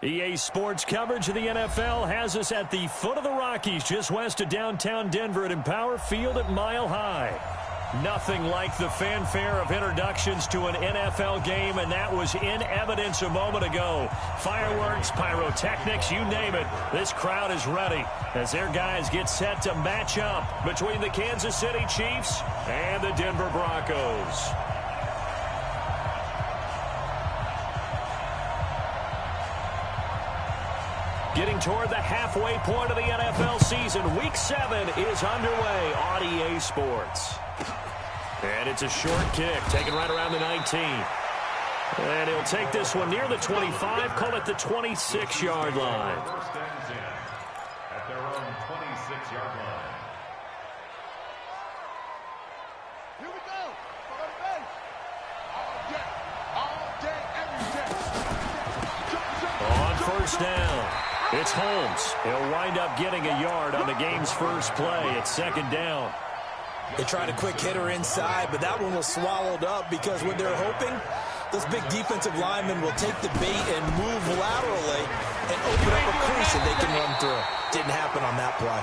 EA Sports coverage of the NFL has us at the foot of the Rockies, just west of downtown Denver at Empower Field at Mile High. Nothing like the fanfare of introductions to an NFL game, and that was in evidence a moment ago. Fireworks, pyrotechnics, you name it. This crowd is ready as their guys get set to match up between the Kansas City Chiefs and the Denver Broncos. Getting toward the halfway point of the NFL season, Week 7 is underway on EA Sports. And it's a short kick, taken right around the 19. And he'll take this one near the 25, call it the 26-yard line. First ends in at their own 26-yard line. Here we go. All day, every day. On first down, it's Holmes. He'll wind up getting a yard on the game's first play. It's second down. They tried a quick hitter inside, but that one was swallowed up because what they're hoping, those big defensive linemen will take the bait and move laterally and open up a crease that they can run through. Didn't happen on that play.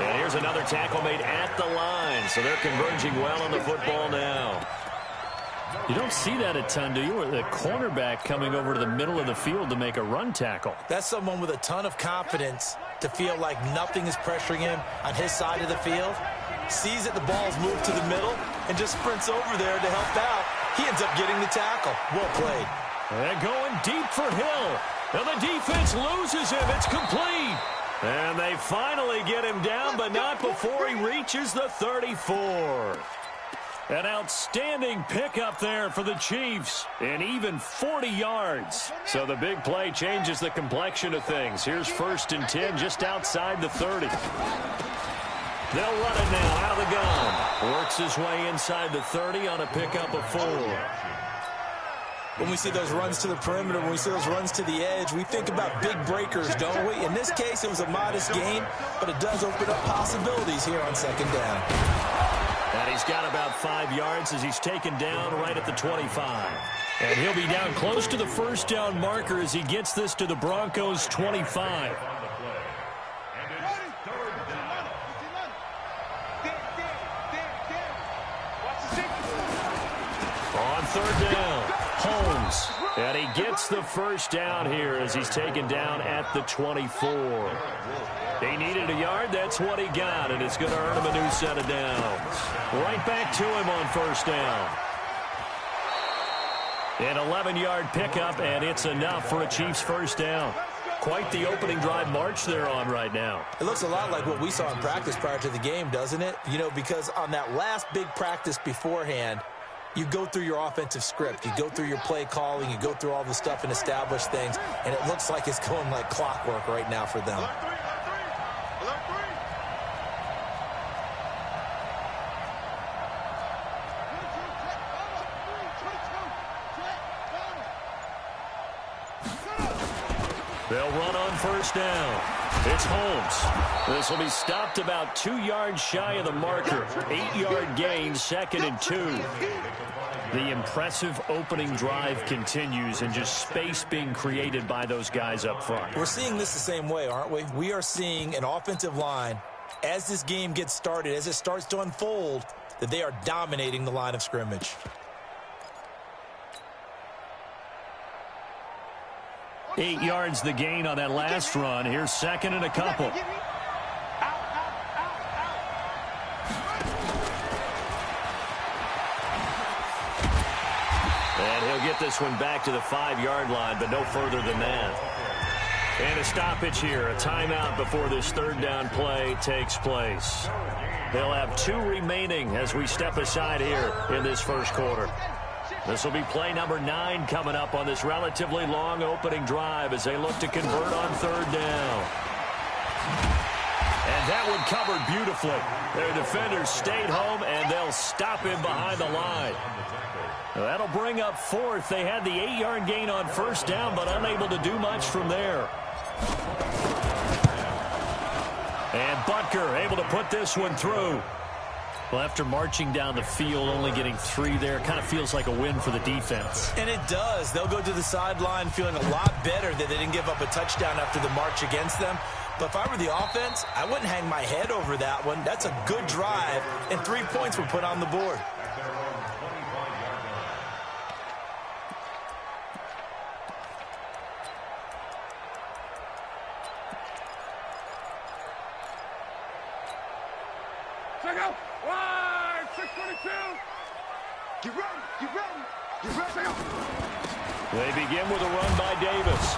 And here's another tackle made at the line, so they're converging well on the football now. You don't see that a ton, do you? Or the cornerback coming over to the middle of the field to make a run tackle. That's someone with a ton of confidence to feel like nothing is pressuring him on his side of the field. Sees that the ball's moved to the middle and just sprints over there to help out. He ends up getting the tackle. Well played. And going deep for Hill. And the defense loses him. It's complete. And they finally get him down, but not before he reaches the 34. An outstanding pickup there for the Chiefs, and even 40 yards. So the big play changes the complexion of things. Here's 1st and 10 just outside the 30. They'll run it now out of the gun. Works his way inside the 30 on a pickup of 4. When we see those runs to the perimeter, when we see those runs to the edge, we think about big breakers, don't we? In this case, it was a modest gain, but it does open up possibilities here on second down. And he's got about 5 yards as he's taken down right at the 25. And he'll be down close to the first down marker as he gets this to the Broncos' 25. On third down, Holmes. And he gets the first down here as he's taken down at the 24. He needed a yard. That's what he got, and it's going to earn him a new set of downs. Right back to him on first down. An 11-yard pickup, and it's enough for a Chiefs first down. Quite the opening drive march they're on right now. It looks a lot like what we saw in practice prior to the game, doesn't it? You know, because on that last big practice beforehand, you go through your offensive script. You go through your play calling. You go through all the stuff and establish things, and it looks like it's going like clockwork right now for them. They'll run on first down. It's Holmes. This will be stopped about 2 yards shy of the marker. 8-yard gain, 2nd and 2. The impressive opening drive continues and just space being created by those guys up front. We're seeing this the same way, aren't we? We are seeing an offensive line, as this game gets started, as it starts to unfold, that they are dominating the line of scrimmage. Eight yards the gain on that last run. Here's 2nd and a couple. And he'll get this one back to the 5-yard line, but no further than that. And a stoppage here, a timeout before this third down play takes place. They'll have 2 remaining as we step aside here in this first quarter. This will be play number 9 coming up on this relatively long opening drive as they look to convert on third down. And that one covered beautifully. Their defenders stayed home, and they'll stop him behind the line. That'll bring up 4th. They had the 8-yard gain on first down, but unable to do much from there. And Butker able to put this one through. Well, after marching down the field, only getting 3 there, kind of feels like a win for the defense. And it does. They'll go to the sideline feeling a lot better that they didn't give up a touchdown after the march against them. But if I were the offense, I wouldn't hang my head over that one. That's a good drive, and 3 points were put on the board. Check out. Wide, 622. Get ready, get ready, get ready. Check out. They begin with a run by Davis.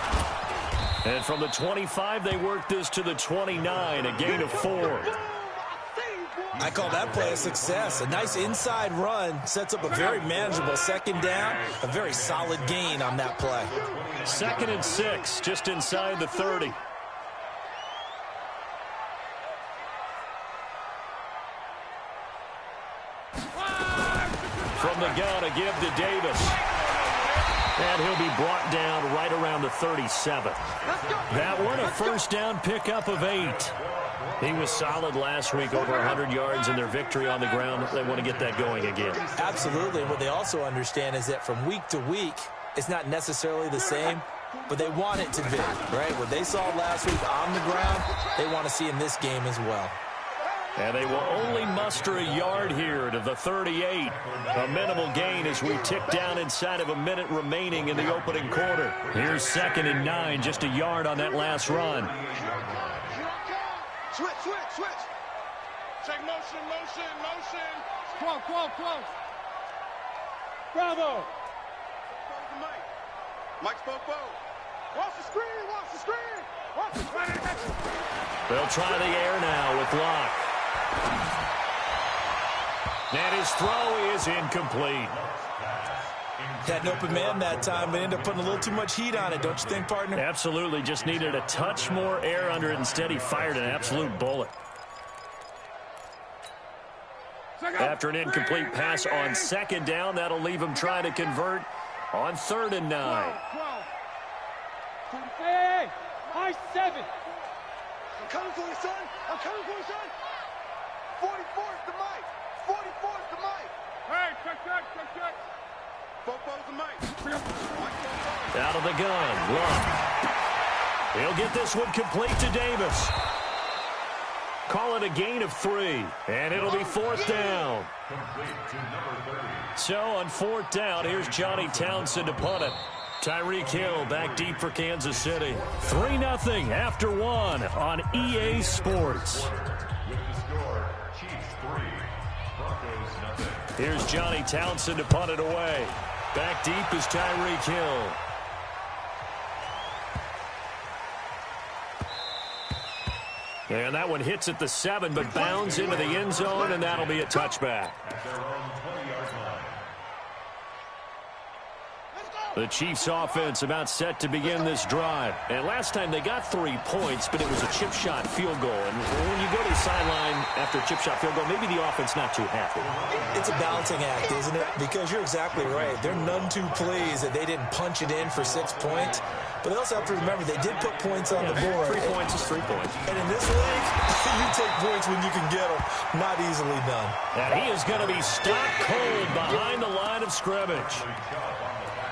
And from the 25, they work this to the 29, a gain of 4. I call that play a success. A nice inside run sets up a very manageable second down, a very solid gain on that play. 2nd and 6, just inside the 30. From the gun, a give to Davis. And he'll be brought down right around the 37. That one, a first down pickup of 8. He was solid last week, over 100 yards in their victory on the ground. They want to get that going again. Absolutely. And what they also understand is that from week to week, it's not necessarily the same, but they want it to be, right? What they saw last week on the ground, they want to see in this game as well. And they will only muster a yard here to the 38. A minimal gain as we tick down inside of a minute remaining in the opening quarter. Here's 2nd and 9, just a yard on that last run. Switch, switch, switch. Check motion, motion, motion. Close, close, close. Bravo. Mike. Mike spoke both. Watch the screen, watch the screen. Watch the screen. They'll try the air now with Locke. And his throw is incomplete. Had an open man that time, but ended up putting a little too much heat on it, don't you think, partner? Absolutely. Just needed a touch more air under it. Instead, he fired an absolute bullet. After an incomplete pass on 2nd down, that'll leave him trying to convert on 3rd and 9. Hey, high 7. I'm coming for you, son. I'm coming for you, son. 44's the mic. 44's the mic. Hey, check. Bobo's the mic. Out of the gun, Love. He'll get this one complete to Davis. Call it a gain of 3, and it'll be 4th down. So on 4th down, here's Johnny Townsend to punt it. Tyreek Hill back deep for Kansas City. 3-0 after 1 on EA Sports. With the score, Chiefs 3, Broncos 0. Here's Johnny Townsend to punt it away. Back deep is Tyreek Hill. And that one hits at the 7, but bounds into the end zone, and that'll be a touchback. At their own 20-yard line. The Chiefs offense about set to begin this drive. And last time they got 3 points, but it was a chip shot field goal. And when you go to the sideline after a chip shot field goal, maybe the offense not too happy. It's a balancing act, isn't it? Because you're exactly right. They're none too pleased that they didn't punch it in for 6 points. But they also have to remember they did put points on the board. 3 points is 3 points. And in this league, you take points when you can get them. Not easily done. And he is going to be stopped cold behind the line of scrimmage.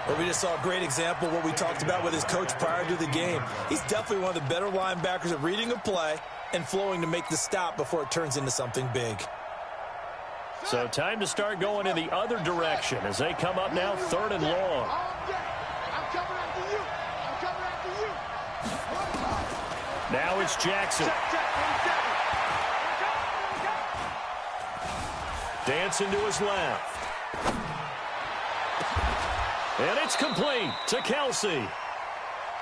Well, we just saw a great example of what we talked about with his coach prior to the game. He's definitely one of the better linebackers at reading a play and flowing to make the stop before it turns into something big. So time to start going in the other direction as they come up now 3rd and long. Now it's Jackson. Dancing to his left. And it's complete to Kelce.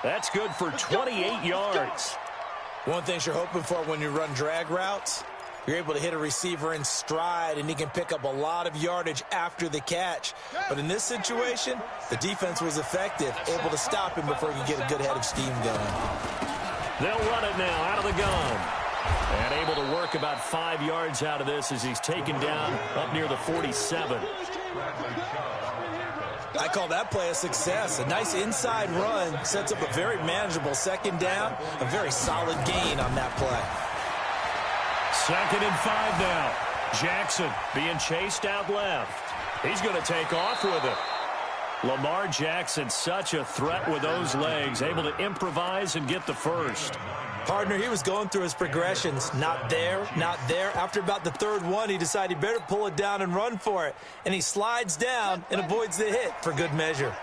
That's good for 28 yards. One thing you're hoping for when you run drag routes, you're able to hit a receiver in stride, and he can pick up a lot of yardage after the catch. But in this situation, the defense was effective, able to stop him before he could get a good head of steam going. They'll run it now out of the gun. And able to work about 5 yards out of this as he's taken down up near the 47. I call that play a success. A nice inside run sets up a very manageable second down, a very solid gain on that play. 2nd and 5 now. Jackson being chased out left. He's going to take off with it. Lamar Jackson, such a threat with those legs, able to improvise and get the first. Partner, he was going through his progressions. Not there, not there. After about the third one, he decided he better pull it down and run for it. And he slides down and avoids the hit for good measure.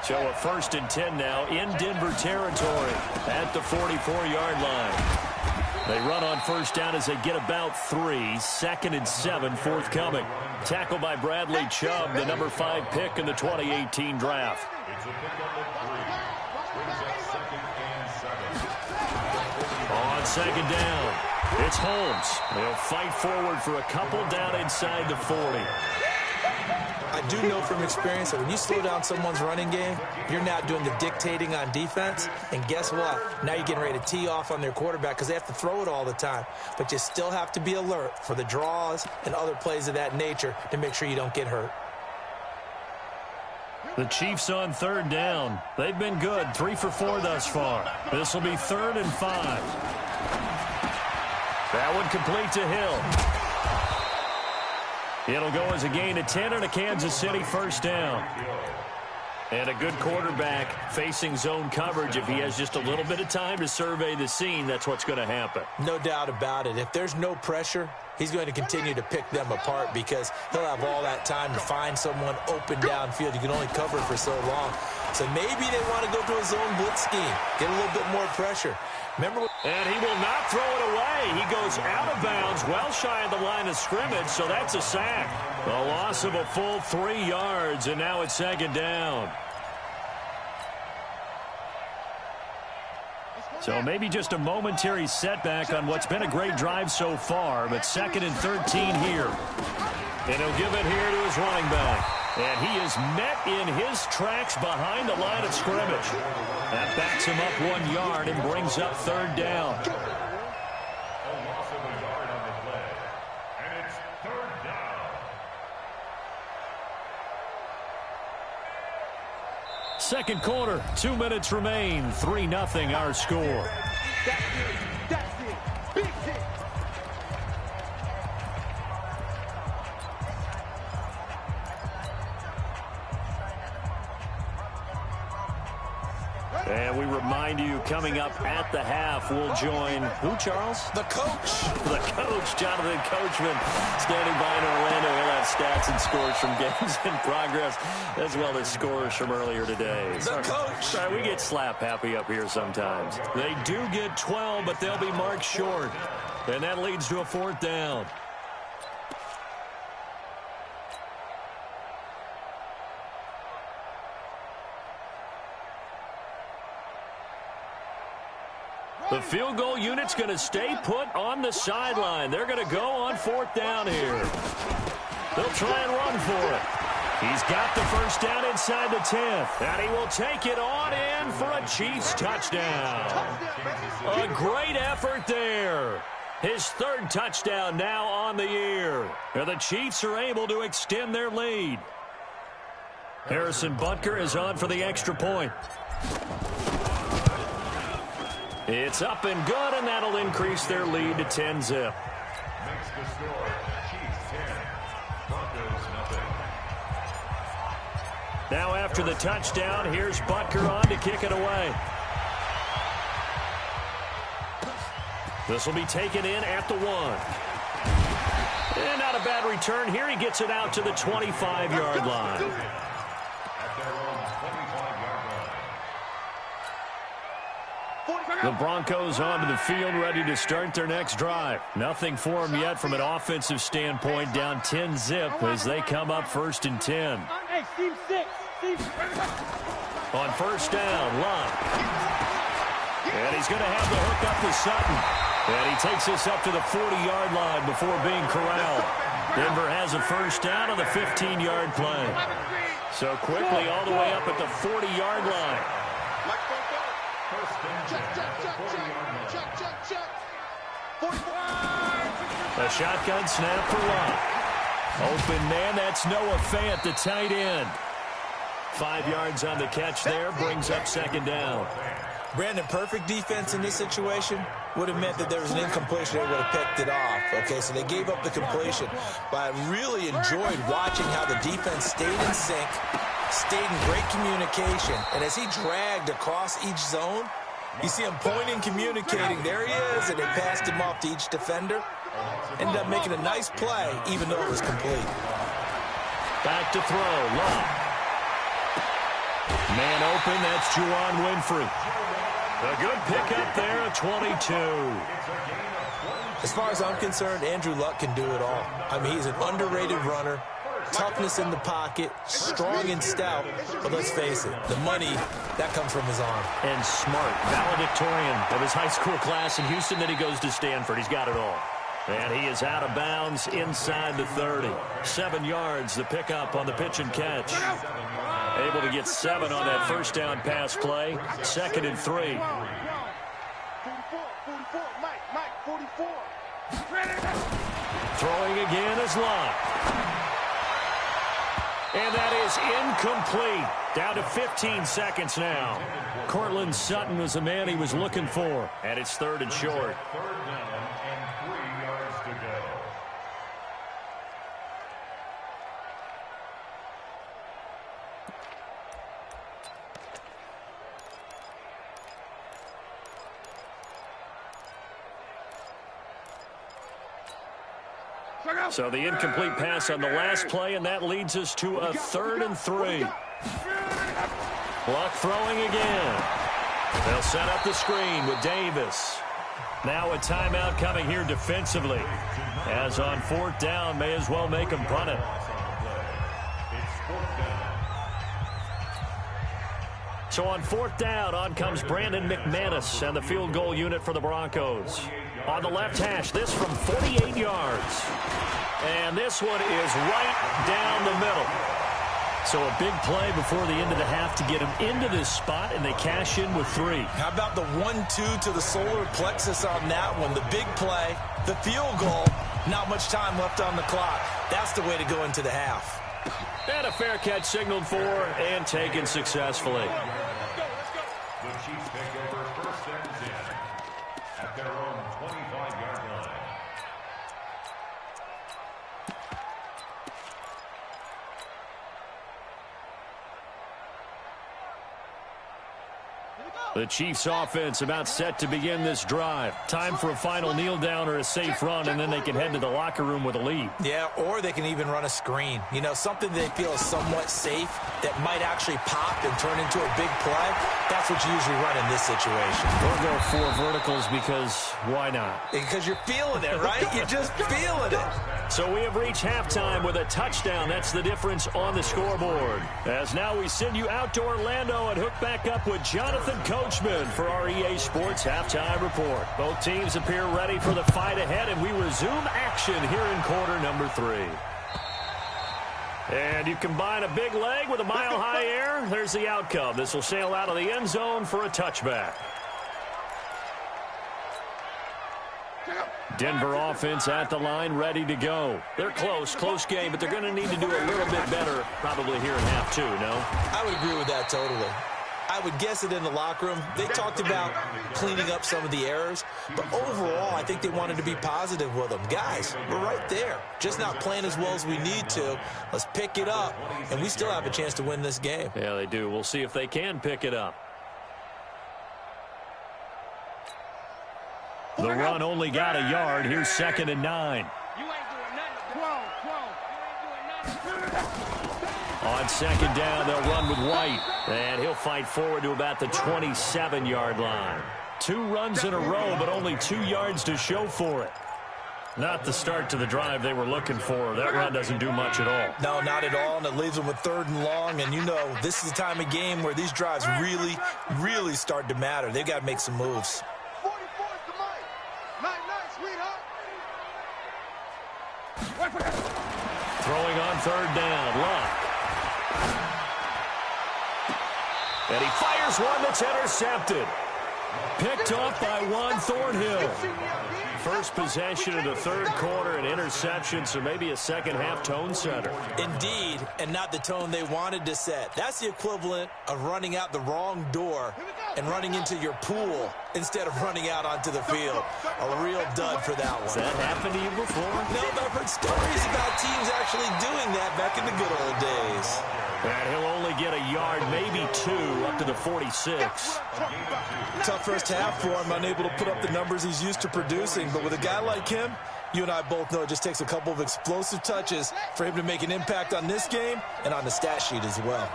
So a 1st and 10 now in Denver territory at the 44-yard line. They run on first down as they get about 3. 2nd and 7 forthcoming. Tackled by Bradley Chubb, the number 5 pick in the 2018 draft. It's a pickup of 3. Brings up 2nd and 7. On second down, it's Holmes. They'll fight forward for a couple down inside the 40. I do know from experience that when you slow down someone's running game, you're now doing the dictating on defense. And guess what? Now you're getting ready to tee off on their quarterback because they have to throw it all the time. But you still have to be alert for the draws and other plays of that nature to make sure you don't get hurt. The Chiefs on 3rd down. They've been good, 3 for 4 thus far. This will be 3rd and 5. That one complete to Hill. It'll go as a gain of 10 and a Kansas City 1st down. And a good quarterback facing zone coverage. If he has just a little bit of time to survey the scene, that's what's going to happen. No doubt about it. If there's no pressure, he's going to continue to pick them apart because he'll have all that time to find someone open downfield. You can only cover it for so long. So maybe they want to go to a zone blitz scheme, get a little bit more pressure. Remember, and he will not throw it away. He goes out of bounds, well shy of the line of scrimmage, so that's a sack. A loss of a full 3 yards, and now it's 2nd down. So maybe just a momentary setback on what's been a great drive so far, but 2nd and 13 here. And he'll give it here to his running back. And he is met in his tracks behind the line of scrimmage. That backs him up 1 yard and brings up 3rd down. A loss of a yard on the play. And it's 3rd down. Second quarter, 2 minutes remain. 3-0 our score. That's it. Big hit. And we remind you, coming up at the half, we'll join who, Charles? the coach. The coach, Jonathan Coachman, standing by in Orlando. He'll have stats and scores from games in progress, as well as scores from earlier today. The coach. Sorry, we get slap happy up here sometimes. They do get 12, but they'll be marked short. And that leads to a 4th down. The field goal unit's going to stay put on the sideline. They're going to go on 4th down here. They'll try and run for it. He's got the 1st down inside the 10th. And he will take it on in for a Chiefs touchdown. A great effort there. His 3rd touchdown now on the year. And the Chiefs are able to extend their lead. Harrison Butker is on for the extra point. It's up and good, and that'll increase their lead to 10-zip. Makes the score Chiefs 10, Broncos nothing. Now after the touchdown, here's Butker on to kick it away. This will be taken in at the 1. And not a bad return here. He gets it out to the 25-yard line. At their own 25-yard line. The Broncos onto the field, ready to start their next drive. Nothing for them yet from an offensive standpoint, down 10-zip as they come up 1st and 10. Hey, Steve 6. On 1st down, Love. And he's going to have the hook up to Sutton. And he takes this up to the 40-yard line before being corralled. Denver has a 1st down on the 15-yard play. So quickly all the way up at the 40-yard line. A shotgun snap for Love. Open man, that's Noah Fant, the tight end. 5 yards on the catch there, brings up 2nd down. Brandon, perfect defense in this situation would have meant that there was an incompletion. They would have picked it off. Okay, so they gave up the completion. But I really enjoyed watching how the defense stayed in sync, stayed in great communication. And as he dragged across each zone, you see him pointing, communicating. There he is, and they passed him off to each defender. Ended up making a nice play, even though it was complete. Back to throw. Love. Man open, that's Juwan Winfrey. A good pickup there at 22. As far as I'm concerned, Andrew Luck can do it all. I mean, he's an underrated runner, toughness in the pocket, strong and stout. But let's face it, the money, that comes from his arm. And smart, valedictorian of his high school class in Houston. Then he goes to Stanford. He's got it all. And he is out of bounds inside the 30. 7 yards, the pickup on the pitch and catch. Able to get 7 on that first down pass play. 2nd and 3. 44, Mike, 44. Throwing again is Love. And that is incomplete. Down to 15 seconds now. Cortland Sutton was the man he was looking for. And it's 3rd and short. Third down and 3 yards to go. So the incomplete pass on the last play, and that leads us to a 3rd and 3. Luck throwing again. They'll set up the screen with Davis. Now a timeout coming here defensively. As on 4th down, may as well make him punt it. So on 4th down, on comes Brandon McManus and the field goal unit for the Broncos. On the left hash, this from 48 yards. And this one is right down the middle. So a big play before the end of the half to get him into this spot, and they cash in with 3. How about the 1-2 to the solar plexus on that one? The big play, the field goal, not much time left on the clock. That's the way to go into the half. And a fair catch signaled for and taken successfully. The Chiefs take over 1st and 10 at their own 25-yard line. The Chiefs offense about set to begin this drive. Time for a final kneel down or a safe run, and then they can head to the locker room with a lead. Yeah, or they can even run a screen. You know, something they feel is somewhat safe that might actually pop and turn into a big play. That's what you usually run in this situation. Or go 4 verticals because why not? Because you're feeling it, right? You're just feeling it. So we have reached halftime with a touchdown. That's the difference on the scoreboard. As now we send you out to Orlando and hook back up with Jonathan Coachman for our EA Sports Halftime Report. Both teams appear ready for the fight ahead, and we resume action here in quarter number 3. And you combine a big leg with a mile-high air, there's the outcome. This will sail out of the end zone for a touchback. Denver offense at the line, ready to go. They're close game, but they're going to need to do a little bit better probably here in half 2, no? I would agree with that totally. I would guess it in the locker room. They talked about cleaning up some of the errors, but overall, I think they wanted to be positive with them. Guys, we're right there. Just not playing as well as we need to. Let's pick it up, and we still have a chance to win this game. Yeah, they do. We'll see if they can pick it up. The run only got a yard. Here's 2nd and 9. You ain't doing nothing. 12. You ain't doing nothing. On 2nd down, they'll run with White. And he'll fight forward to about the 27-yard line. 2 runs in a row, but only 2 yards to show for it. Not the start to the drive they were looking for. That run doesn't do much at all. No, not at all, and it leaves them with 3rd and long. And, you know, this is the time of game where these drives really, really start to matter. They've got to make some moves. 44 is the mic. Night, sweetheart. Throwing on 3rd down, Luck. And he fires one that's intercepted. Picked off by Juan Thornhill. First possession of the third quarter, an interception, so maybe a second-half tone setter. Indeed, and not the tone they wanted to set. That's the equivalent of running out the wrong door and running into your pool instead of running out onto the field. A real dud for that one. Has that happened to you before? No, but I've heard stories about teams actually doing that back in the good old days. And he'll only get a yard, maybe two, up to the 46. Tough first half for him, unable to put up the numbers he's used to producing. But with a guy like him, you and I both know it just takes a couple of explosive touches for him to make an impact on this game and on the stat sheet as well.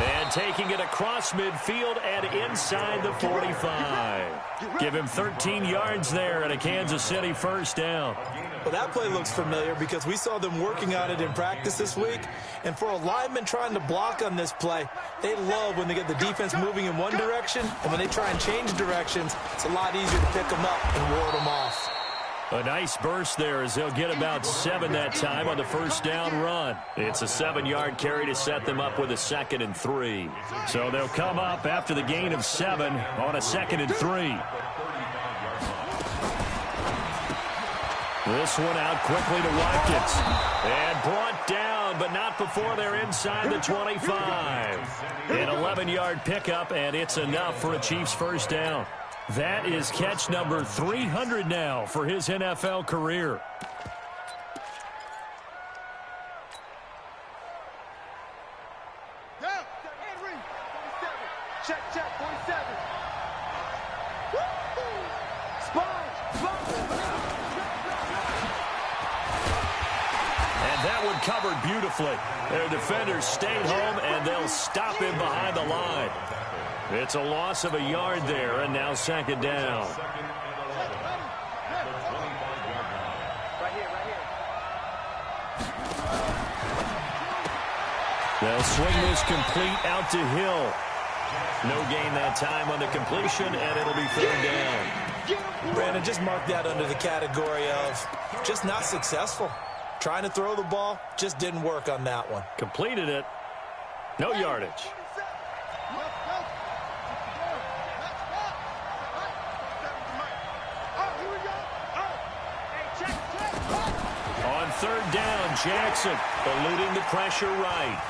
And taking it across midfield and inside the 45. Give him 13 yards there and a Kansas City first down. Well, that play looks familiar because we saw them working on it in practice this week. And for a lineman trying to block on this play, they love when they get the defense moving in one direction. And when they try and change directions, it's a lot easier to pick them up and ward them off. A nice burst there as they'll get about 7 that time on the first down run. It's a 7-yard carry to set them up with a 2nd and 3. So they'll come up after the gain of 7 on a 2nd and 3. This one out quickly to Watkins. And brought down, but not before they're inside the 25. An 11-yard pickup, and it's enough for a Chiefs first down. That is catch number 300 now for his NFL career. Check, 47. And that one covered beautifully. Their defenders stayed home, and they'll stop him behind the line. It's a loss of a yard there, and now 2nd down. They'll swing this complete out to Hill. No gain that time on the completion, and it'll be 3rd down. Brandon, just mark that under the category of just not successful. Trying to throw the ball, just didn't work on that one. Completed it. No yardage. On 3rd down, Jackson eluding the pressure right.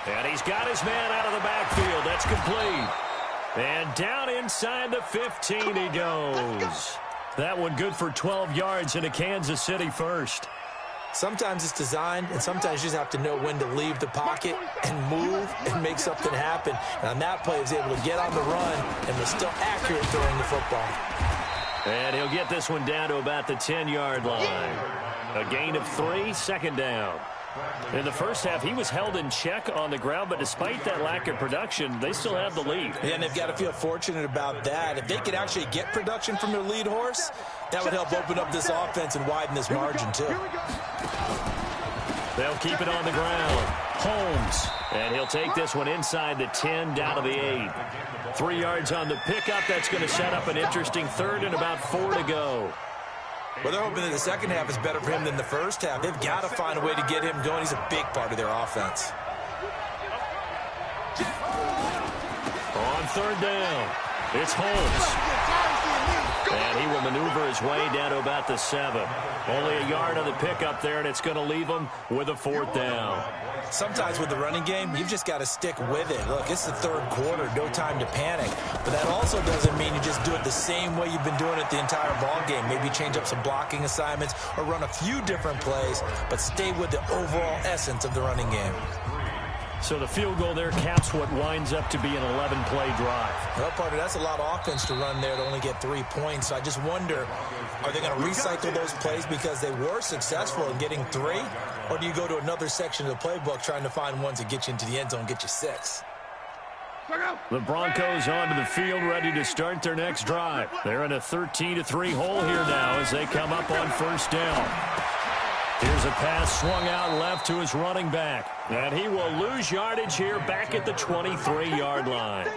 And he's got his man out of the backfield. That's complete. And down inside the 15 he goes. That one good for 12 yards in a Kansas City first. Sometimes it's designed, and sometimes you just have to know when to leave the pocket and move and make something happen. And on that play, he was able to get on the run and was still accurate throwing the football. And he'll get this one down to about the 10-yard line. A gain of 3, 2nd down. In the first half, he was held in check on the ground, but despite that lack of production, they still have the lead. Yeah, and they've got to feel fortunate about that. If they could actually get production from their lead horse, that would help open up this offense and widen this margin, too. They'll keep it on the ground. Holmes. And he'll take this one inside the 10, down to the 8. 3 yards on the pickup. That's going to set up an interesting 3rd and about 4 to go. Well, they're hoping that the second half is better for him than the first half. They've got to find a way to get him going. He's a big part of their offense. On 3rd down, it's Holmes. And he will maneuver his way down to about the 7. Only a yard on the pickup there, and it's going to leave him with a 4th down. Sometimes with the running game, you've just got to stick with it. Look, it's the 3rd quarter, no time to panic. But that also doesn't mean you just do it the same way you've been doing it the entire ball game. Maybe change up some blocking assignments or run a few different plays, but stay with the overall essence of the running game. So the field goal there caps what winds up to be an 11-play drive. Well, partner, that's a lot of offense to run there to only get 3 points. So I just wonder, are they going to recycle those plays because they were successful in getting 3? Or do you go to another section of the playbook trying to find ones that get you into the end zone and get you 6? The Broncos onto the field, ready to start their next drive. They're in a 13-3 hole here now as they come up on 1st down. Here's a pass swung out left to his running back. And he will lose yardage here back at the 23-yard line.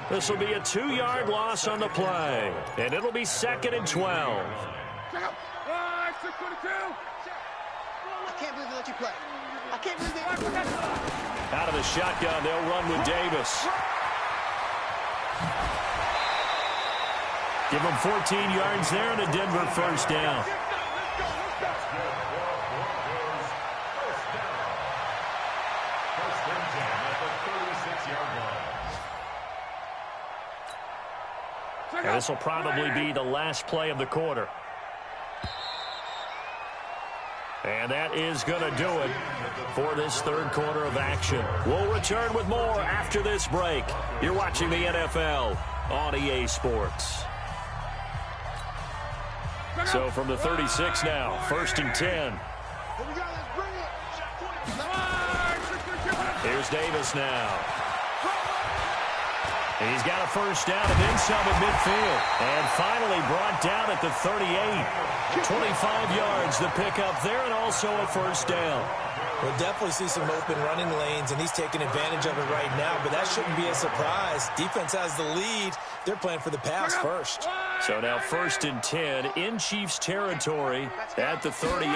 This will be a 2-yard loss on the play. And it'll be 2nd and 12. I can't believe they let you play. I can't believe they let you play. Out of the shotgun, they'll run with Davis. Give them 14 yards there and a Denver first down. And this will probably be the last play of the quarter. And that is going to do it for this third quarter of action. We'll return with more after this break. You're watching the NFL on EA Sports. So from the 36 now, 1st and 10. Here's Davis now. He's got a first down and then some at midfield. And finally brought down at the 38. 25 yards the pickup there and also a first down. We'll definitely see some open running lanes, and he's taking advantage of it right now, but that shouldn't be a surprise. Defense has the lead. They're playing for the pass first. So now 1st and 10 in Chiefs territory at the 38.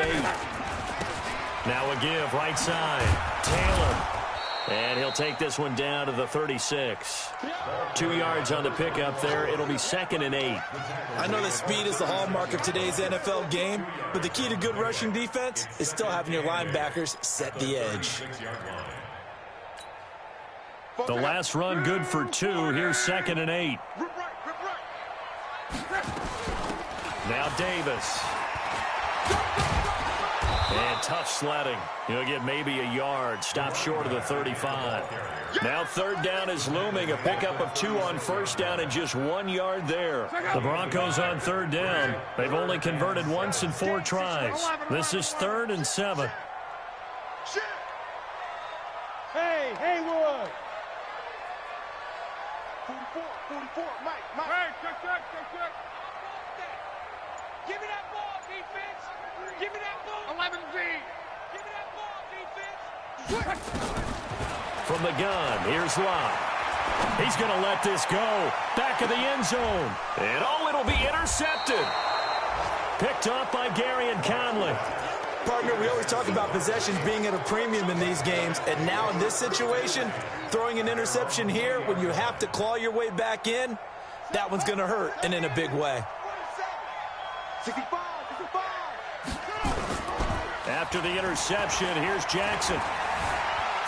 Now a give right side. Taylor. And he'll take this one down to the 36. 2 yards on the pickup there. It'll be 2nd and 8. I know that speed is the hallmark of today's NFL game, but the key to good rushing defense is still having your linebackers set the edge. The last run good for 2. Here's 2nd and 8. Now Davis. And tough sledding. He'll get maybe a yard. Stop short of the 35. Now 3rd down is looming. A pickup of 2 on 1st down and just 1 yard there. The Broncos on 3rd down. They've only converted once in 4 tries. This is 3rd and 7. Hey, Haywood. 44, Mike. Hey, check. Give me that ball, defense. Give me that ball. 11Z. Give me that ball, defense. From the gun, here's Locke. He's going to let this go. Back of the end zone. And it'll be intercepted. Picked off by Gary and Conley. Partner, we always talk about possessions being at a premium in these games, and now in this situation, throwing an interception here when you have to claw your way back in, that one's going to hurt, and in a big way. 65. After the interception, here's Jackson.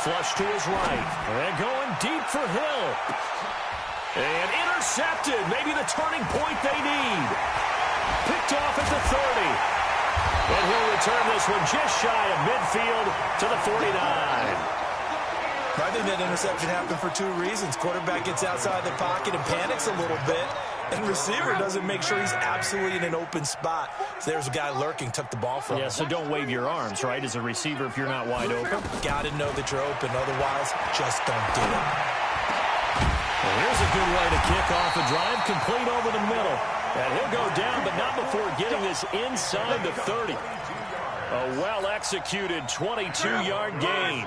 Flush to his right. And going deep for Hill. And intercepted. Maybe the turning point they need. Picked off at the 30. And he'll return this one just shy of midfield to the 49. I think that interception happened for 2 reasons. Quarterback gets outside the pocket and panics a little bit, and receiver doesn't make sure he's absolutely in an open spot. So there's a guy lurking, took the ball from him. Yeah, so don't wave your arms, right, as a receiver if you're not wide open. Got to know that you're open. Otherwise, just don't do it. Well, here's a good way to kick off a drive, complete over the middle. And he'll go down, but not before getting this inside the 30. A well-executed 22-yard gain.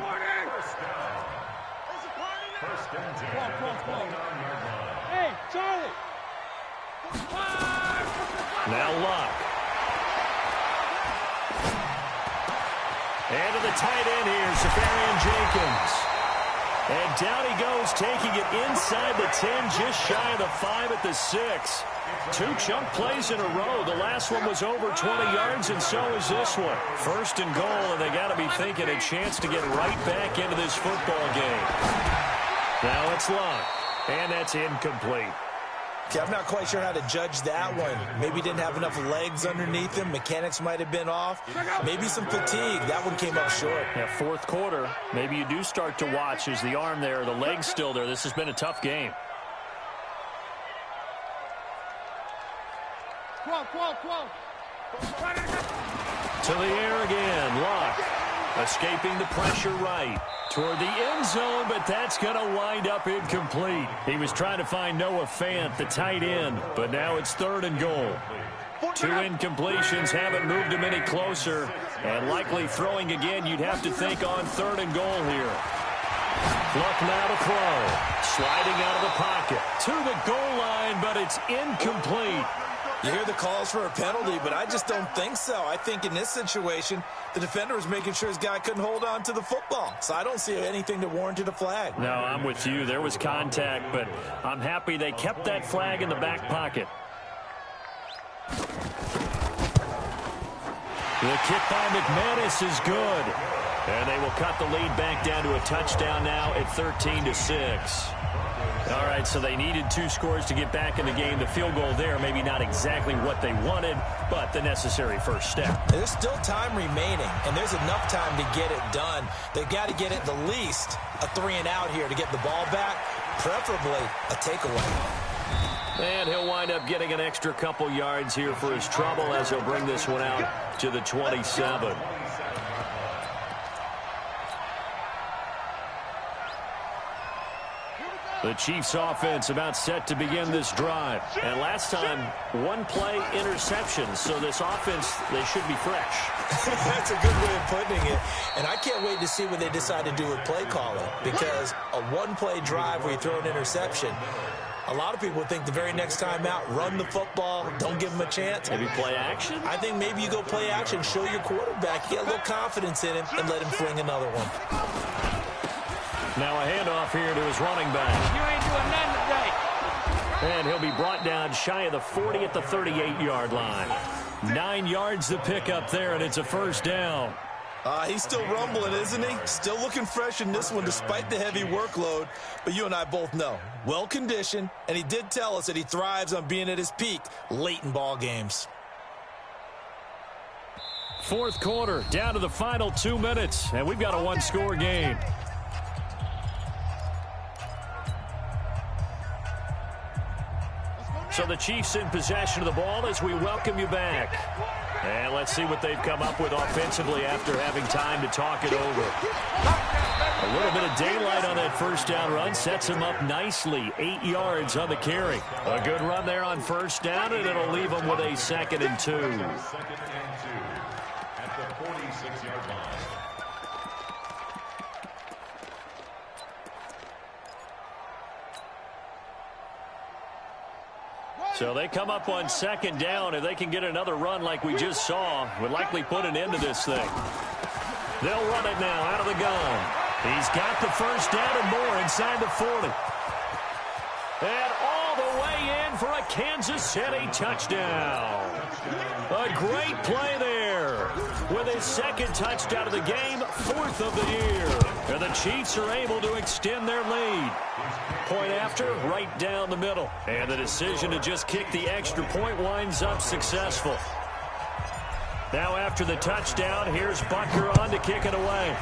Hey, Charlie. Now Locke. And to the tight end here, Safarian Jenkins. And down he goes, taking it inside the 10, just shy of the 5 at the 6. 2 chunk plays in a row. The last one was over 20 yards, and so is this one. 1st and goal, and they got to be thinking a chance to get right back into this football game. Now it's Locke, and that's incomplete. Okay, I'm not quite sure how to judge that one. Maybe didn't have enough legs underneath him. Mechanics might have been off. Maybe some fatigue. That one came up short. Yeah, 4th quarter. Maybe you do start to watch. Is the arm there, the leg's still there? This has been a tough game. 12. To the air again, Locke. Escaping the pressure right. Toward the end zone, but that's going to wind up incomplete. He was trying to find Noah Fant, the tight end, but now it's 3rd and goal. 2 incompletions haven't moved him any closer, and likely throwing again, you'd have to think on 3rd and goal here. Luck now to throw. Sliding out of the pocket. To the goal line, but it's incomplete. You hear the calls for a penalty, but I just don't think so. I think in this situation, the defender was making sure his guy couldn't hold on to the football. So I don't see anything that warranted a flag. No, I'm with you. There was contact, but I'm happy they kept that flag in the back pocket. The kick by McManus is good. And they will cut the lead back down to a touchdown now at 13-6. All right, so they needed 2 scores to get back in the game. The field goal there, maybe not exactly what they wanted, but the necessary first step. There's still time remaining, and there's enough time to get it done. They've got to get at the least a 3-and-out here to get the ball back, preferably a takeaway. And he'll wind up getting an extra couple yards here for his trouble as he'll bring this one out to the 27. The Chiefs offense about set to begin this drive. And last time, 1-play interception. So this offense, they should be fresh. That's a good way of putting it. And I can't wait to see what they decide to do with play calling. Because a 1-play drive where you throw an interception, a lot of people think the very next time out, run the football, don't give them a chance. Maybe play action? I think maybe you go play action, show your quarterback, get a little confidence in him, and let him fling another one. Now a handoff here to his running back. You ain't doing nothing today. And he'll be brought down shy of the 40 at the 38-yard line. 9 yards to pick up there, and it's a first down. He's still rumbling, isn't he? Still looking fresh in this one despite the heavy workload. But you and I both know, well-conditioned, and he did tell us that he thrives on being at his peak late in ball games. Fourth quarter, down to the final 2 minutes, and we've got a 1-score game. So the Chiefs in possession of the ball as we welcome you back. And let's see what they've come up with offensively after having time to talk it over. A little bit of daylight on that first down run sets him up nicely. 8 yards on the carry. A good run there on first down, and it'll leave him with a 2nd and 2. Second and 2 at the 46-yard line. So they come up on 2nd down. If they can get another run like we just saw, would likely put an end to this thing. They'll run it now out of the gun. He's got the first down and more inside the 40. And all the way in for a Kansas City touchdown. A great play there. With his 2nd touchdown of the game, 4th of the year. And the Chiefs are able to extend their lead. Point after, right down the middle. And the decision to just kick the extra point winds up successful. Now after the touchdown, here's Butker on to kick it away.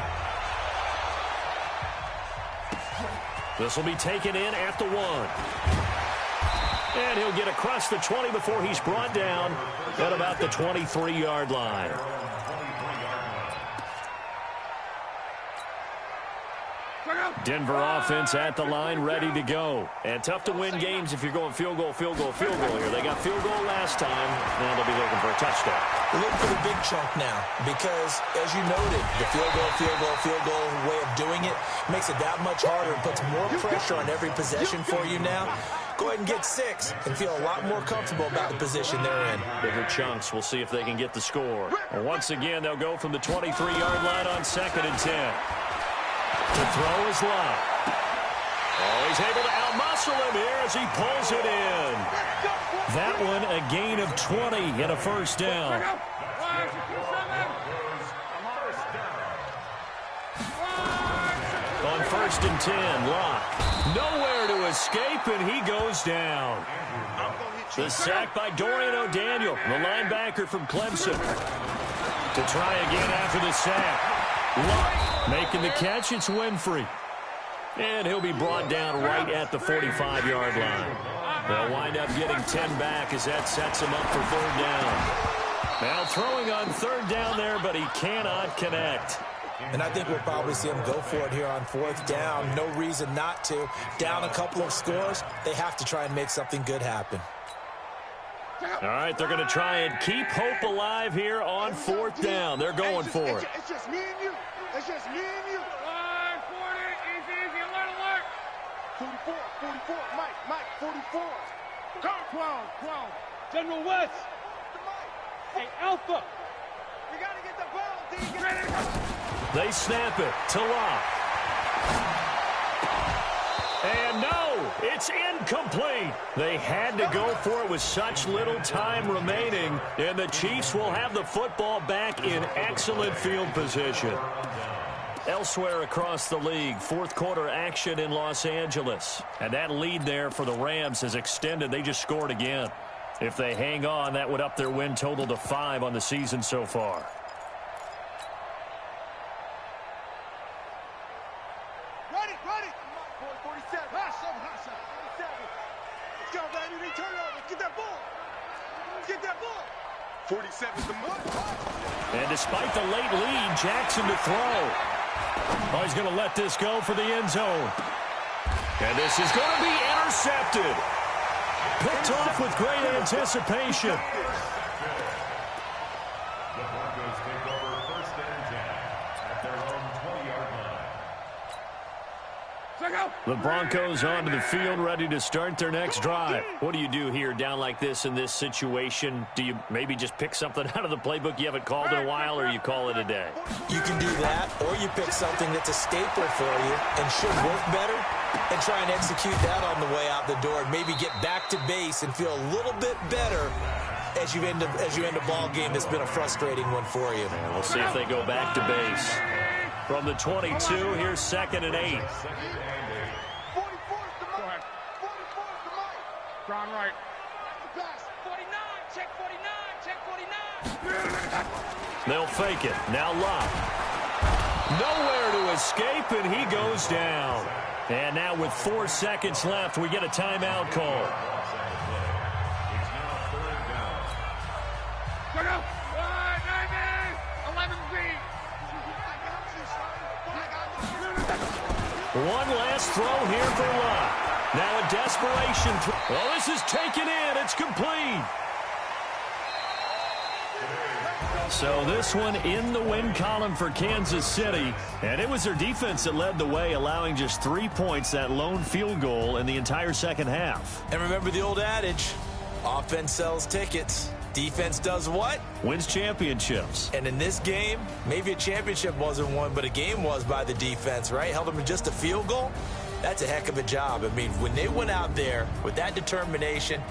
This will be taken in at the 1. And he'll get across the 20 before he's brought down at about the 23-yard line. Denver offense at the line, ready to go. And tough to win games if you're going field goal, field goal, field goal here. They got field goal last time. Now they'll be looking for a touchdown. They're looking for the big chunk now because, as you noted, the field goal way of doing it makes it that much harder and puts more pressure on every possession for you now. Go ahead and get 6 and feel a lot more comfortable about the position they're in. Bigger chunks. We'll see if they can get the score. And once again, they'll go from the 23-yard line on 2nd and 10. To throw is Love. Oh, he's able to outmuscle him here as he pulls it in. That one a gain of 20 and a first down. On 1st and 10, Locke. Nowhere to escape, and he goes down. The sack by Dorian O'Daniel, the linebacker from Clemson. To try again after the sack. Locke making the catch, it's Winfrey. And he'll be brought down right at the 45-yard line. They'll wind up getting 10 back as that sets him up for 3rd down. Now throwing on 3rd down there, but he cannot connect. And I think we'll probably see him go for it here on 4th down. No reason not to. Down a couple of scores, they have to try and make something good happen. All right, they're going to try and keep hope alive here on 4th down. They're going for it. It's just me and you. It's just me and you. Line 40, easy, alert. 44, Mike, 44. Come, 12. General West. Hey, Alpha. We got to get the ball. They snap it to Locke. And no, it's incomplete. They had to go for it with such little time remaining, and the Chiefs will have the football back in excellent field position. Elsewhere across the league, fourth quarter action in Los Angeles. And that lead there for the Rams is extended. They just scored again. If they hang on, that would up their win total to 5 on the season so far. Ready. 47. Let's go, baby. They turn over. Get that ball. 47's the mark. And despite the late lead, Jackson to throw. Oh, he's going to let this go for the end zone. And this is going to be intercepted. Picked off with great anticipation. The Broncos take over first and 10 at their own 20-yard line. The Broncos onto the field, ready to start their next drive. What do you do here down like this in this situation? Do you maybe just pick something out of the playbook you haven't called in a while, or you call it a day? You can do that, or you pick something that's a staple for you and should work better and try and execute that on the way out the door and maybe get back to base and feel a little bit better as you end a ball game that's been a frustrating one for you. And we'll see if they go back to base. From the 22, here's 2nd and 8. 44's the mark. 44's the mark. Strong right. Pass. 49. Check 49. They'll fake it. Now Locke. Nowhere to escape, and he goes down. And now with 4 seconds left, we get a timeout call. It's now 3rd down. Go. 11B. One last throw here for Locke. Now a desperation throw. Well, this is taken in. It's complete. So this one in the win column for Kansas City. And it was their defense that led the way, allowing just 3 points, that lone field goal in the entire second half. And remember the old adage, offense sells tickets. Defense does what? Wins championships. And in this game, maybe a championship wasn't won, but a game was by the defense, right? Held them to just a field goal. That's a heck of a job. I mean, when they went out there with that determination